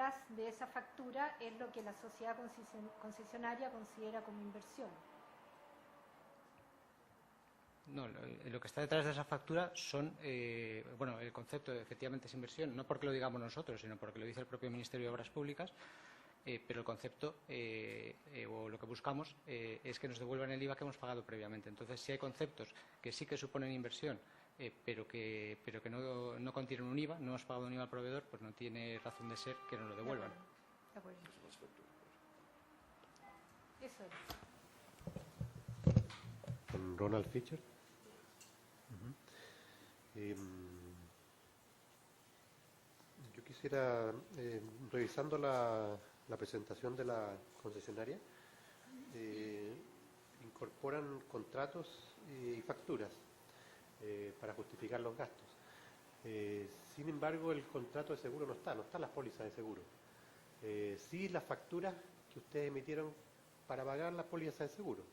detrás de esa factura es lo que la sociedad concesionaria considera como inversión. No, lo que está detrás de esa factura son, bueno, el concepto efectivamente es inversión, no porque lo digamos nosotros, sino porque lo dice el propio Ministerio de Obras Públicas, pero el concepto o lo que buscamos es que nos devuelvan el IVA que hemos pagado previamente. Entonces, si hay conceptos que sí que suponen inversión, pero que no contienen un IVA, no hemos pagado un IVA al proveedor, pues no tiene razón de ser que nos lo devuelvan. De acuerdo. Eso es. Con Ronald Fischer. Yo quisiera, revisando la presentación de la concesionaria, incorporan contratos y facturas para justificar los gastos. Sin embargo, el contrato de seguro no están las pólizas de seguro. Sí las facturas que ustedes emitieron para pagar las pólizas de seguro.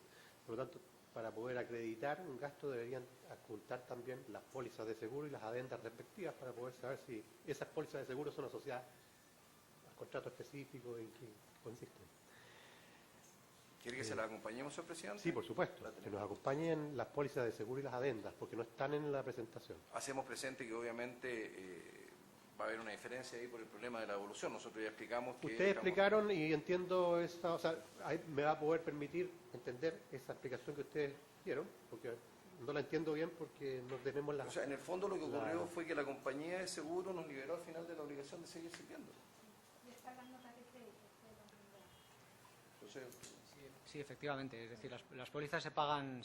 Por lo tanto, para poder acreditar un gasto deberían adjuntar también las pólizas de seguro y las adendas respectivas para poder saber si esas pólizas de seguro son asociadas al contrato específico en que consisten. ¿Quiere que se la acompañemos, señor presidente? Sí, por supuesto, que nos acompañen las pólizas de seguro y las adendas, porque no están en la presentación. Hacemos presente que obviamente va a haber una diferencia ahí por el problema de la evolución. Nosotros ya explicamos que... Ustedes explicaron y entiendo esa, o sea, me va a poder permitir entender esa explicación que ustedes dieron, porque no la entiendo bien porque no tenemos la... O sea, en el fondo lo que ocurrió fue que la compañía de seguro nos liberó al final de la obligación de seguir sirviendo. Entonces... Sí, efectivamente. Es decir, las pólizas se pagan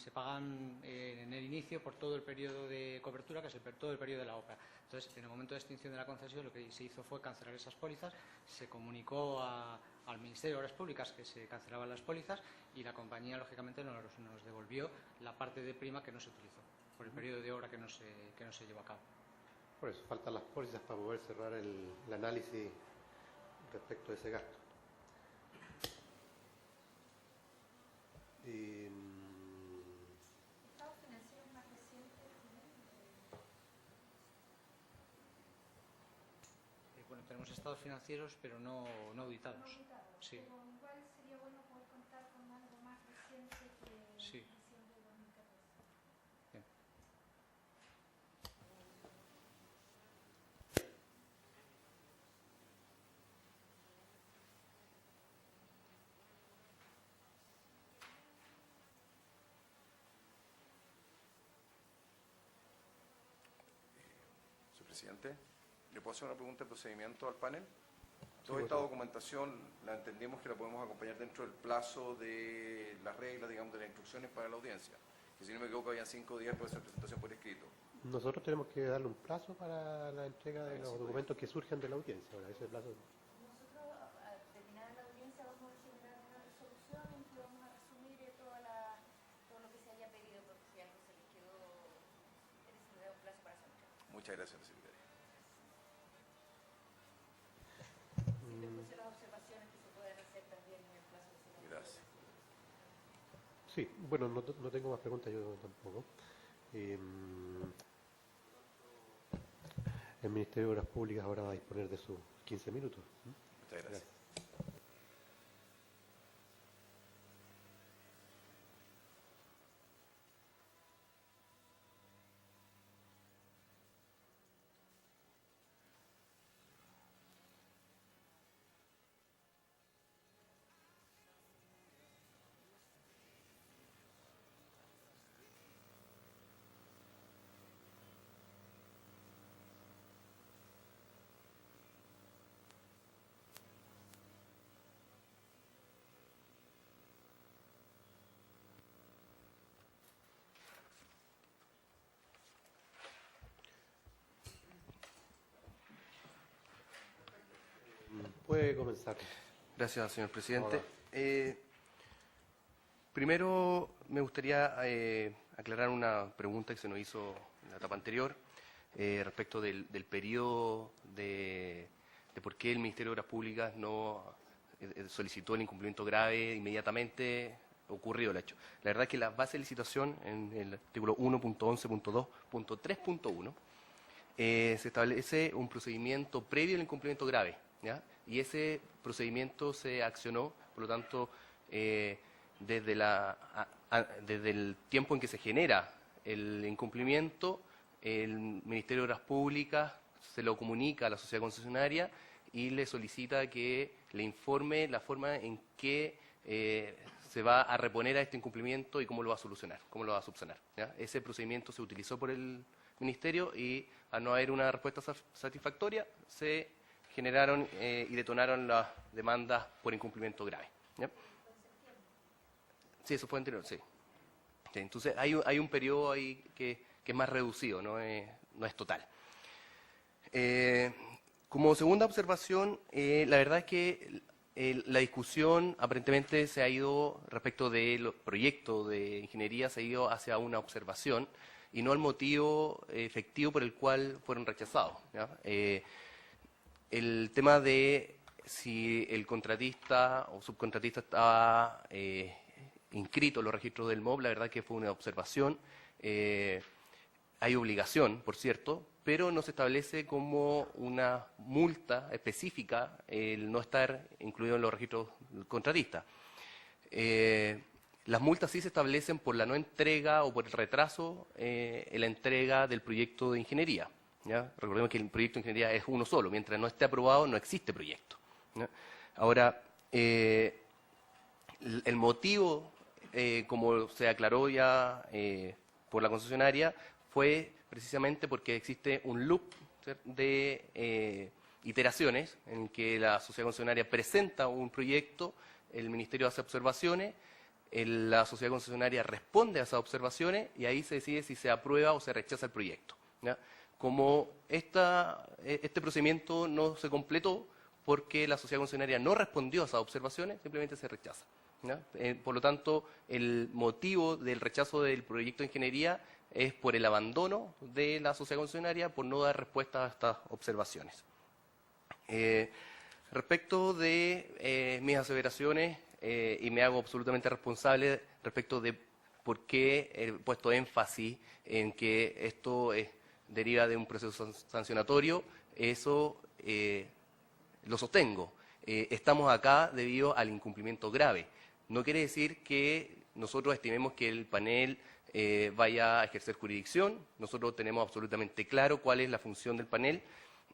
en el inicio por todo el periodo de cobertura, que es todo el periodo de la obra. Entonces, en el momento de extinción de la concesión, lo que se hizo fue cancelar esas pólizas, se comunicó al Ministerio de Obras Públicas que se cancelaban las pólizas y la compañía, lógicamente, nos devolvió la parte de prima que no se utilizó por el periodo de obra que no se llevó a cabo. Por eso faltan las pólizas para poder cerrar el análisis respecto de ese gasto. ¿Estados financieros más recientes? Bueno, tenemos estados financieros, pero no auditados. No auditados. Sí. Pero igual sería bueno poder contar con algo más reciente que sí. diciembre de 2014. Bien. Presidente, ¿le puedo hacer una pregunta de procedimiento al panel? Toda esta documentación la entendemos que la podemos acompañar dentro del plazo de las reglas, digamos, de las instrucciones para la audiencia. Que si no me equivoco, habían 5 días para hacer presentación por escrito. Nosotros tenemos que darle un plazo para la entrega de los documentos que surgen de la audiencia. Ahora, ese plazo. Nosotros, al terminar la audiencia, vamos a generar una resolución en que vamos a resumir todo lo que se haya pedido, porque si algo se les quedó, se les da un plazo para hacer. Muchas gracias, secretaria. Las observaciones que se pueden hacer también en el plazo de semana. Gracias. Sí, bueno, no tengo más preguntas yo tampoco. El Ministerio de Obras Públicas ahora va a disponer de sus 15 minutos. Muchas gracias. Puede comenzar. Gracias, señor presidente. Primero, me gustaría aclarar una pregunta que se nos hizo en la etapa anterior respecto del periodo de por qué el Ministerio de Obras Públicas no solicitó el incumplimiento grave inmediatamente ocurrido el hecho. La verdad es que la base de licitación en el artículo 1.11.2.3.1 se establece un procedimiento previo al incumplimiento grave, ¿ya? y ese procedimiento se accionó, por lo tanto, desde el tiempo en que se genera el incumplimiento, el Ministerio de Obras Públicas se lo comunica a la sociedad concesionaria y le solicita que le informe la forma en que se va a reponer a este incumplimiento y cómo lo va a solucionar, cómo lo va a subsanar, ¿ya? Ese procedimiento se utilizó por el Ministerio y al no haber una respuesta satisfactoria se generaron y detonaron las demandas por incumplimiento grave, ¿ya? Sí, eso fue anterior, sí. Sí, entonces hay un periodo ahí que es más reducido, no es total. Como segunda observación, la verdad es que la discusión aparentemente se ha ido, respecto de los proyectos de ingeniería, se ha ido hacia una observación y no al motivo efectivo por el cual fueron rechazados, ¿ya? El tema de si el contratista o subcontratista estaba inscrito en los registros del MOB, la verdad que fue una observación. Hay obligación, por cierto, pero no se establece como una multa específica el no estar incluido en los registros del contratista. Las multas sí se establecen por la no entrega o por el retraso en la entrega del proyecto de ingeniería, ¿ya? Recordemos que el proyecto de ingeniería es uno solo, mientras no esté aprobado no existe proyecto, ¿ya? Ahora, el motivo, como se aclaró ya por la concesionaria, fue precisamente porque existe un loop, ¿cierto?, de iteraciones en que la sociedad concesionaria presenta un proyecto, el Ministerio hace observaciones, la sociedad concesionaria responde a esas observaciones y ahí se decide si se aprueba o se rechaza el proyecto, ¿ya? Como este procedimiento no se completó porque la sociedad concesionaria no respondió a esas observaciones, simplemente se rechaza, ¿ya? Por lo tanto, el motivo del rechazo del proyecto de ingeniería es por el abandono de la sociedad concesionaria por no dar respuesta a estas observaciones. Respecto de mis aseveraciones, y me hago absolutamente responsable respecto de por qué he puesto énfasis en que esto deriva de un proceso sancionatorio, eso lo sostengo. Estamos acá debido al incumplimiento grave. No quiere decir que nosotros estimemos que el panel vaya a ejercer jurisdicción. Nosotros tenemos absolutamente claro cuál es la función del panel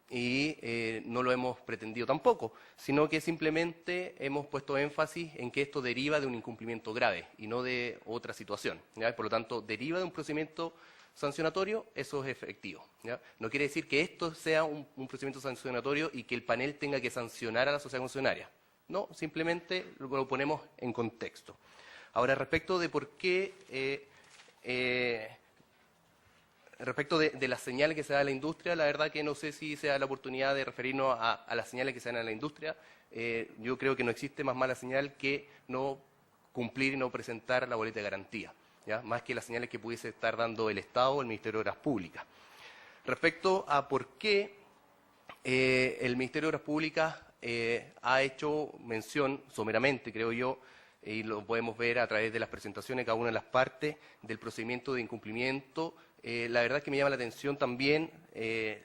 y no lo hemos pretendido tampoco, sino que simplemente hemos puesto énfasis en que esto deriva de un incumplimiento grave y no de otra situación, ¿ya? Por lo tanto, deriva de un procedimiento sancionatorio, eso es efectivo, ¿ya? No quiere decir que esto sea un procedimiento sancionatorio y que el panel tenga que sancionar a la sociedad concesionaria. No, simplemente lo ponemos en contexto. Ahora, respecto de por qué... respecto de las señales que se da a la industria, la verdad que no sé si se da la oportunidad de referirnos a las señales que se dan a la industria. Yo creo que no existe más mala señal que no cumplir y no presentar la boleta de garantía, ¿ya? Más que las señales que pudiese estar dando el Estado o el Ministerio de Obras Públicas. Respecto a por qué el Ministerio de Obras Públicas ha hecho mención someramente, creo yo, y lo podemos ver a través de las presentaciones de cada una de las partes del procedimiento de incumplimiento. La verdad es que me llama la atención también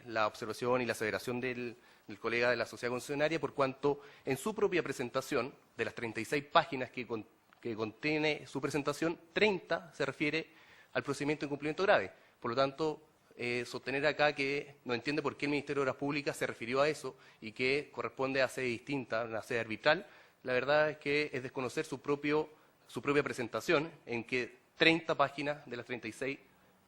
la observación y la aseveración del colega de la sociedad concesionaria, por cuanto en su propia presentación, de las 36 páginas que contiene su presentación, 30 se refiere al procedimiento de incumplimiento grave. Por lo tanto, sostener acá que no entiende por qué el Ministerio de Obras Públicas se refirió a eso y que corresponde a sede distinta, una sede arbitral, la verdad es que es desconocer su propia presentación, en que 30 páginas de las 36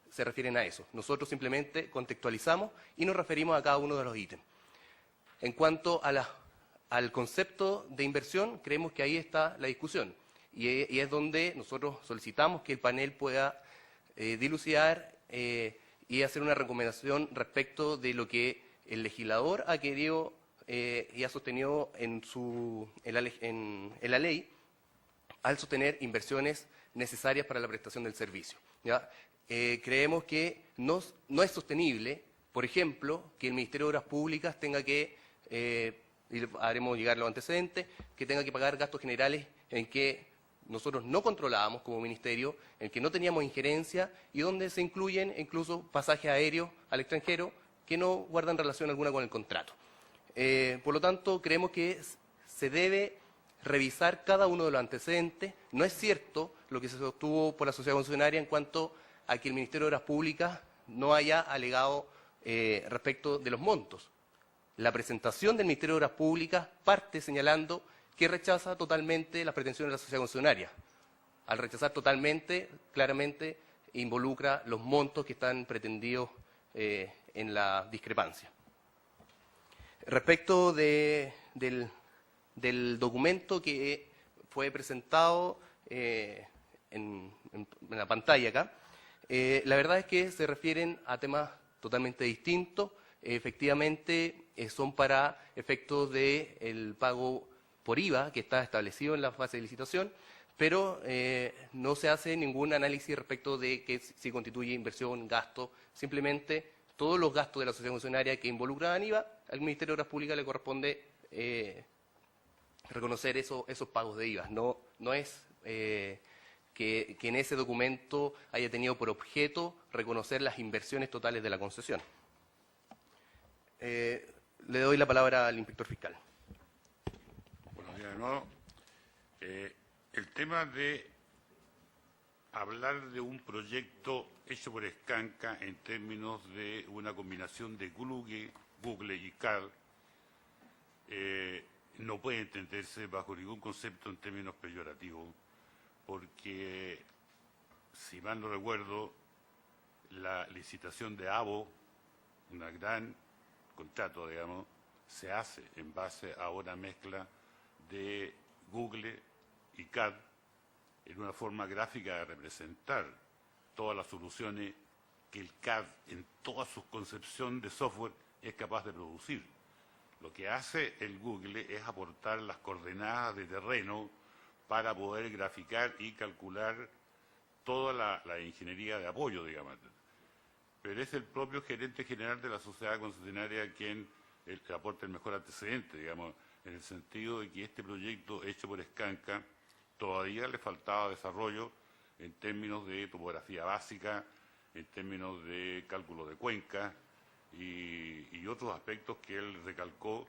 se refieren a eso. Nosotros simplemente contextualizamos y nos referimos a cada uno de los ítems. En cuanto al concepto de inversión, creemos que ahí está la discusión y es donde nosotros solicitamos que el panel pueda dilucidar y hacer una recomendación respecto de lo que el legislador ha querido y ha sostenido en la ley al sostener inversiones necesarias para la prestación del servicio, ¿ya? Creemos que no es sostenible, por ejemplo, que el Ministerio de Obras Públicas tenga que, y haremos llegar los antecedentes, que tenga que pagar gastos generales en que nosotros no controlábamos como ministerio, en que no teníamos injerencia y donde se incluyen incluso pasajes aéreos al extranjero que no guardan relación alguna con el contrato. Por lo tanto, creemos que se debe revisar cada uno de los antecedentes. No es cierto lo que se sostuvo por la sociedad concesionaria en cuanto a que el Ministerio de Obras Públicas no haya alegado respecto de los montos. La presentación del Ministerio de Obras Públicas parte señalando que rechaza totalmente las pretensiones de la sociedad concesionaria. Al rechazar totalmente, claramente involucra los montos que están pretendidos en la discrepancia. Respecto del documento que fue presentado en la pantalla acá, la verdad es que se refieren a temas totalmente distintos. Efectivamente, son para efectos del pago por IVA, que está establecido en la fase de licitación, pero no se hace ningún análisis respecto de que si constituye inversión, gasto. Simplemente todos los gastos de la sociedad concesionaria que involucran IVA, al Ministerio de Obras Públicas le corresponde reconocer esos pagos de IVA. No es que en ese documento haya tenido por objeto reconocer las inversiones totales de la concesión. Le doy la palabra al inspector fiscal. Buenos días de nuevo. El tema de hablar de un proyecto hecho por Scanca en términos de una combinación de Google y CAD no puede entenderse bajo ningún concepto en términos peyorativos, porque, si mal no recuerdo, la licitación de ABO, un gran contrato, digamos, se hace en base a una mezcla de Google y CAD en una forma gráfica de representar todas las soluciones que el CAD en toda su concepción de software es capaz de producir. Lo que hace el Google es aportar las coordenadas de terreno para poder graficar y calcular toda la ingeniería de apoyo, digamos. Pero es el propio gerente general de la sociedad concesionaria quien aporta el mejor antecedente, digamos, en el sentido de que este proyecto hecho por Scanca todavía le faltaba desarrollo en términos de topografía básica, en términos de cálculo de cuenca y otros aspectos que él recalcó,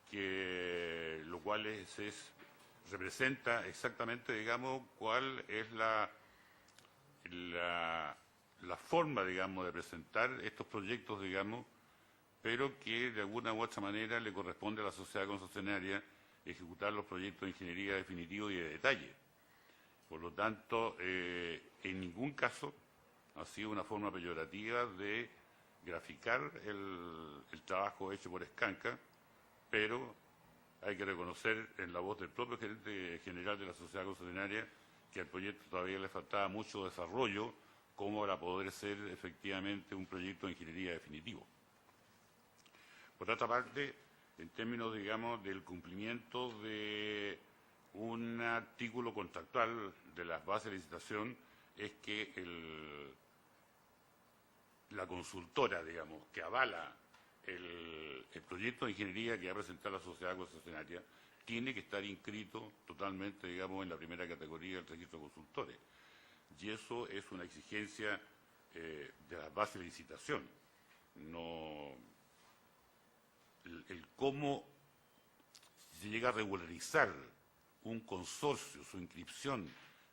que lo cual representa exactamente, digamos, cuál es la forma, digamos, de presentar estos proyectos, digamos, pero que de alguna u otra manera le corresponde a la sociedad concesionaria ejecutar los proyectos de ingeniería definitivos y de detalle. Por lo tanto, en ningún caso ha sido una forma peyorativa de graficar el trabajo hecho por Scanca, pero hay que reconocer en la voz del propio gerente general de la sociedad concesionaria que al proyecto todavía le faltaba mucho desarrollo como para poder ser efectivamente un proyecto de ingeniería definitivo. Por otra parte, en términos, digamos, del cumplimiento de un artículo contractual de las bases de licitación, es que la consultora, digamos, que avala el proyecto de ingeniería que va a presentar la sociedad concesionaria, tiene que estar inscrito totalmente, digamos, en la primera categoría del registro de consultores. Y eso es una exigencia de las bases de licitación. El cómo se llega a regularizar un consorcio, su inscripción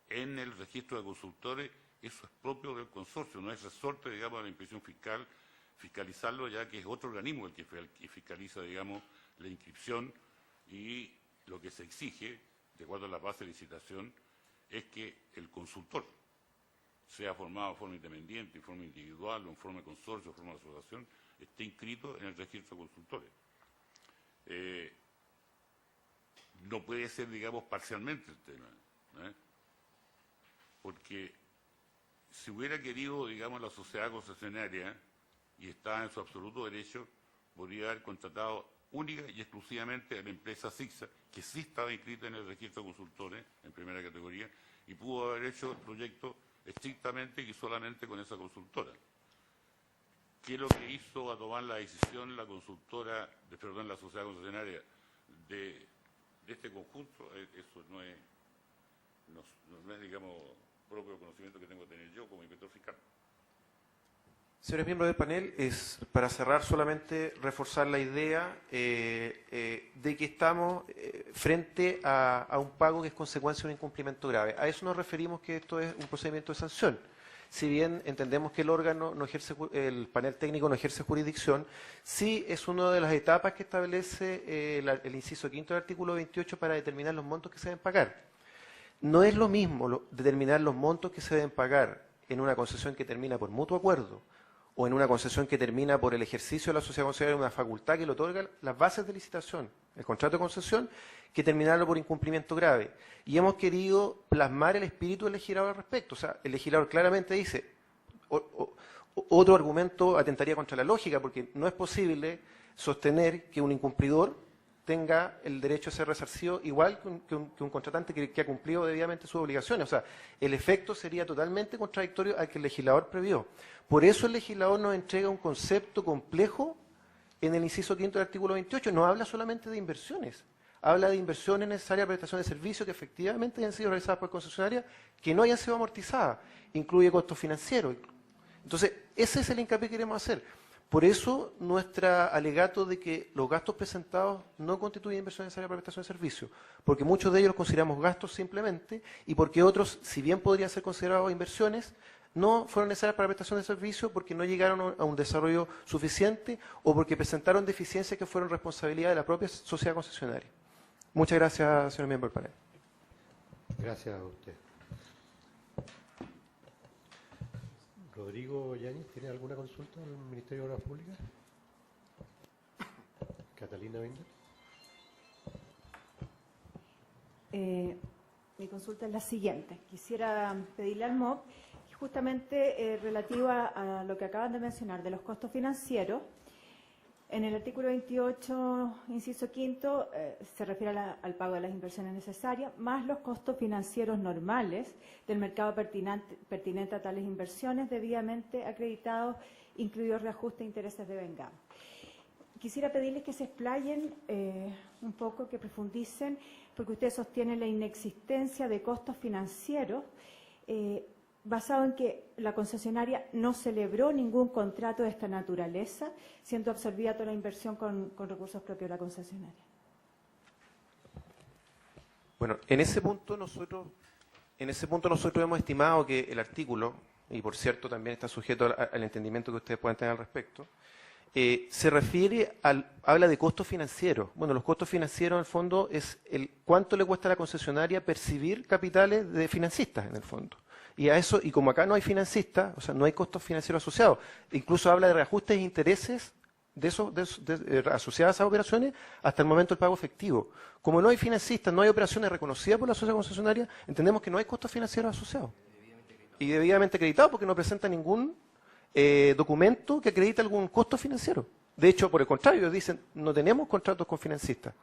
en el registro de consultores, eso es propio del consorcio, no es resorte, digamos, de la inspección fiscal, fiscalizarlo, ya que es otro organismo el que fiscaliza, digamos, la inscripción, y lo que se exige, de acuerdo a la base de licitación, es que el consultor sea formado de forma independiente, en forma individual, o en forma de consorcio, en forma de asociación, esté inscrito en el registro de consultores. No puede ser, digamos, parcialmente el tema, porque si hubiera querido, digamos, la sociedad concesionaria, y está en su absoluto derecho, podría haber contratado única y exclusivamente a la empresa SIGSA, que sí estaba inscrita en el registro de consultores, en primera categoría, y pudo haber hecho el proyecto estrictamente y solamente con esa consultora. ¿Qué es lo que hizo a tomar la decisión la consultora, la sociedad concesionaria de este conjunto? Eso no es, digamos, propio conocimiento que tengo que tener yo como inspector fiscal. Señores miembros del panel, es para cerrar solamente reforzar la idea de que estamos frente a un pago que es consecuencia de un incumplimiento grave. A eso nos referimos que esto es un procedimiento de sanción. Si bien entendemos que el órgano no ejerce, el panel técnico no ejerce jurisdicción, sí es una de las etapas que establece el inciso quinto del artículo 28 para determinar los montos que se deben pagar. No es lo mismo determinar los montos que se deben pagar en una concesión que termina por mutuo acuerdo o en una concesión que termina por el ejercicio de la sociedad concesionaria de una facultad que le otorga las bases de licitación, el contrato de concesión, que terminarlo por incumplimiento grave. Y hemos querido plasmar el espíritu del legislador al respecto. O sea, el legislador claramente dice, otro argumento atentaría contra la lógica, porque no es posible sostener que un incumplidor tenga el derecho a ser resarcido igual que un contratante que ha cumplido debidamente sus obligaciones. O sea, el efecto sería totalmente contradictorio al que el legislador previó. Por eso el legislador nos entrega un concepto complejo en el inciso quinto del artículo 28. No habla solamente de inversiones, habla de inversiones necesarias para prestación de servicios que efectivamente hayan sido realizadas por concesionaria, que no hayan sido amortizadas. Incluye costos financieros. Entonces, ese es el hincapié que queremos hacer. Por eso, nuestro alegato de que los gastos presentados no constituyen inversión necesaria para prestación de servicio, porque muchos de ellos los consideramos gastos simplemente, y porque otros, si bien podrían ser considerados inversiones, no fueron necesarias para prestación de servicio porque no llegaron a un desarrollo suficiente o porque presentaron deficiencias que fueron responsabilidad de la propia sociedad concesionaria. Muchas gracias, señor miembro del panel. Gracias a usted. Rodrigo Yáñez, ¿tiene alguna consulta al Ministerio de Obras Públicas? Catalina Binder. Mi consulta es la siguiente. Quisiera pedirle al MOP, justamente relativo a lo que acaban de mencionar, de los costos financieros. En el artículo 28, inciso quinto, se refiere al pago de las inversiones necesarias, más los costos financieros normales del mercado pertinente a tales inversiones debidamente acreditados, incluidos reajustes e intereses de vengado. Quisiera pedirles que se explayen un poco, que profundicen, porque ustedes sostienen la inexistencia de costos financieros basado en que la concesionaria no celebró ningún contrato de esta naturaleza, siendo absorbida toda la inversión con recursos propios de la concesionaria. Bueno, en ese punto nosotros hemos estimado que el artículo, y por cierto también está sujeto al entendimiento que ustedes puedan tener al respecto, se refiere habla de costos financieros. Bueno, los costos financieros en el fondo es cuánto le cuesta a la concesionaria percibir capitales de financistas en el fondo. Y a eso, y como acá no hay financistas, o sea, no hay costos financieros asociados, incluso habla de reajustes e intereses asociadas a esas operaciones hasta el momento del pago efectivo. Como no hay financistas, no hay operaciones reconocidas por la sociedad concesionaria, entendemos que no hay costos financieros asociados. Y debidamente acreditados porque no presenta ningún documento que acredite algún costo financiero. De hecho, por el contrario, ellos dicen, no tenemos contratos con financistas.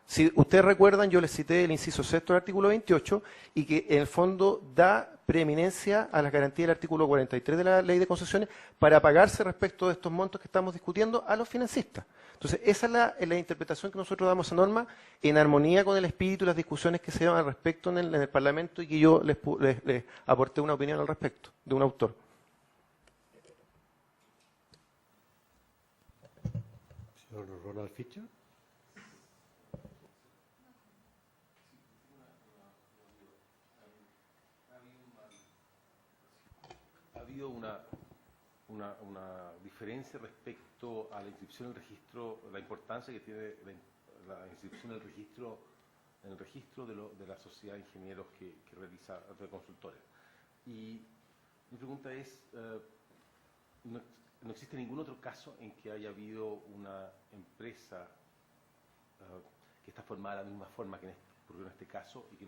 Si ustedes recuerdan, yo les cité el inciso sexto del artículo 28 y que en el fondo da preeminencia a las garantías del artículo 43 de la Ley de Concesiones para pagarse respecto de estos montos que estamos discutiendo a los financistas. Entonces, esa es la interpretación que nosotros damos a norma en armonía con el espíritu y las discusiones que se dan al respecto en el Parlamento y que yo les aporté una opinión al respecto, de un autor. Señor Ronald Fischer. Ha habido una diferencia respecto a la inscripción en el registro, la importancia que tiene la inscripción en el registro de la sociedad de ingenieros que realiza de consultores. Y mi pregunta es, ¿no existe ningún otro caso en que haya habido una empresa que está formada de la misma forma que ocurrió en este caso y que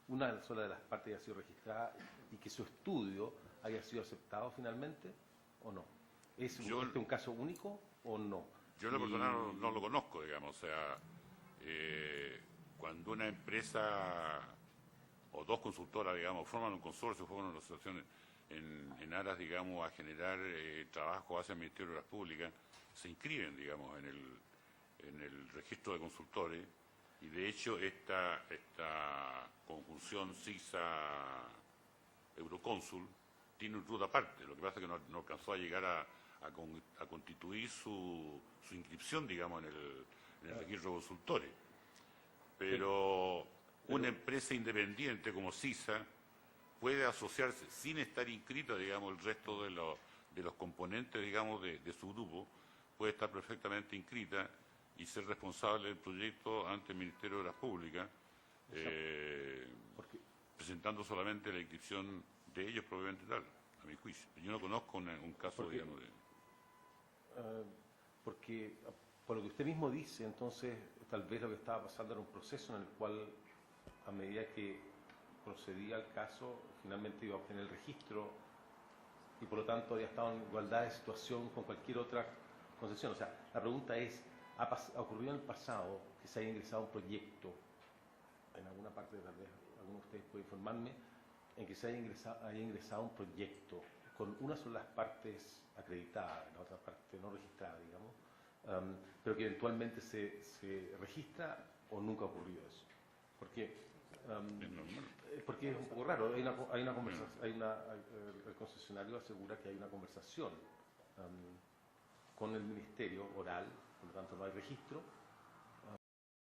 una sola de las partes haya sido registrada y que su estudio haya sido aceptado finalmente o no? ¿Es un caso único o no? Yo en lo personal no lo conozco, digamos, o sea, cuando una empresa o dos consultoras, digamos, forman un consorcio, forman una asociación en aras, digamos, a generar trabajo hacia el Ministerio de Obras Públicas, se inscriben, digamos, en el registro de consultores, y de hecho esta conjunción CISA Eurocónsul tiene un RUT aparte. Lo que pasa es que no alcanzó a llegar a constituir su inscripción, digamos, en el registro de consultores. Pero una empresa independiente como CISA puede asociarse sin estar inscrita, digamos, el resto de los componentes, digamos, de su grupo, puede estar perfectamente inscrita y ser responsable del proyecto ante el Ministerio de Obras Públicas, presentando solamente la inscripción de ellos propiamente tal, a mi juicio. Yo no conozco un caso, digamos, de... Porque, por lo que usted mismo dice, entonces, tal vez lo que estaba pasando era un proceso en el cual, a medida que procedía el caso, finalmente iba a obtener el registro y, por lo tanto, había estado en igualdad de situación con cualquier otra concesión. O sea, la pregunta es, ¿ha ocurrido en el pasado que se haya ingresado un proyecto, en alguna parte, tal vez alguno de ustedes puede informarme, en que se haya ingresado un proyecto con una sola de las partes acreditada, la otra parte no registrada, digamos, pero que eventualmente se registra, o nunca ha ocurrido eso? Porque es un poco raro. Hay una conversación, el concesionario asegura que hay una conversación con el ministerio oral, por lo tanto no hay registro,